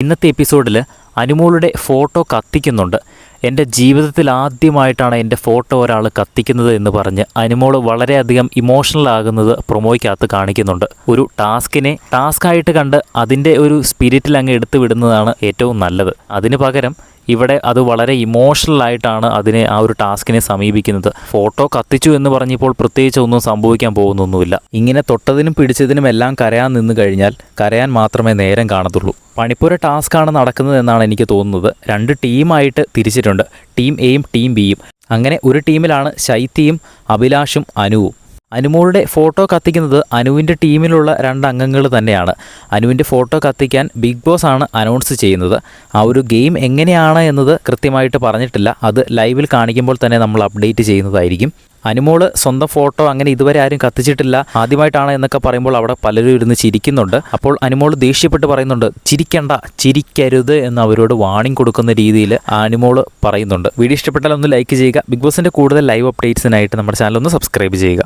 ഇന്നത്തെ എപ്പിസോഡിൽ അനുമോളുടെ ഫോട്ടോ കത്തിക്കുന്നുണ്ട്. എൻ്റെ ജീവിതത്തിൽ ആദ്യമായിട്ടാണ് എൻ്റെ ഫോട്ടോ ഒരാൾ കത്തിക്കുന്നത് എന്ന് പറഞ്ഞ് അനുമോൾ വളരെയധികം ഇമോഷണൽ ആകുന്നത് പ്രൊമോയ്ക്കകത്ത് കാണിക്കുന്നുണ്ട്. ഒരു ടാസ്ക്കായിട്ട് കണ്ട് അതിൻ്റെ ഒരു സ്പിരിറ്റിൽ അങ്ങ് എടുത്തു വിടുന്നതാണ് ഏറ്റവും നല്ലത്. അതിന് പകരം ഇവിടെ അത് വളരെ ഇമോഷണലായിട്ടാണ് ആ ഒരു ടാസ്കിനെ സമീപിക്കുന്നത്. ഫോട്ടോ കത്തിച്ചു എന്ന് പറഞ്ഞപ്പോൾ പ്രത്യേകിച്ച് ഒന്നും സംഭവിക്കാൻ പോകുന്നൊന്നുമില്ല. ഇങ്ങനെ തൊട്ടതിനും പിടിച്ചതിനും എല്ലാം കരയാൻ നിന്ന് കഴിഞ്ഞാൽ കരയാൻ മാത്രമേ നേരം കാണത്തുള്ളൂ. പണിപ്പുര ടാസ്ക്കാണ് നടക്കുന്നത് എന്നാണ് എനിക്ക് തോന്നുന്നത്. 2 ടീമായിട്ട് തിരിച്ചിട്ടുണ്ട്. ടീം എയും ടീം ബിയും. അങ്ങനെ ഒരു ടീമിലാണ് ശൈത്യയും അഭിലാഷും അനുവും. അനുമോളുടെ ഫോട്ടോ കത്തിക്കുന്നത് അനുവിൻ്റെ ടീമിലുള്ള 2 അംഗങ്ങൾ തന്നെയാണ്. അനുവിൻ്റെ ഫോട്ടോ കത്തിക്കാൻ ബിഗ് ബോസ് ആണ് അനൗൺസ് ചെയ്യുന്നത്. ആ ഒരു ഗെയിം എങ്ങനെയാണ് എന്നത് കൃത്യമായിട്ട് പറഞ്ഞിട്ടില്ല. അത് ലൈവിൽ കാണിക്കുമ്പോൾ തന്നെ നമ്മൾ അപ്ഡേറ്റ് ചെയ്യുന്നതായിരിക്കും. അനുമോള് സ്വന്തം ഫോട്ടോ അങ്ങനെ ഇതുവരെ ആരും കത്തിച്ചിട്ടില്ല, ആദ്യമായിട്ടാണ് എന്നൊക്കെ പറയുമ്പോൾ അവിടെ പലരും ഇരുന്ന് ചിരിക്കുന്നുണ്ട്. അപ്പോൾ അനുമോള് ദേഷ്യപ്പെട്ട് പറയുന്നുണ്ട്, ചിരിക്കരുത് എന്ന് അവരോട് വാണിംഗ് കൊടുക്കുന്ന രീതിയിൽ അനുമോള് പറയുന്നുണ്ട്. വീഡിയോ ഇഷ്ടപ്പെട്ടാൽ ഒന്ന് ലൈക്ക് ചെയ്യുക. ബിഗ് ബോസിൻ്റെ കൂടുതൽ ലൈവ് അപ്ഡേറ്റ്സിനായിട്ട് നമ്മുടെ ചാനൽ ഒന്ന് സബ്സ്ക്രൈബ് ചെയ്യുക.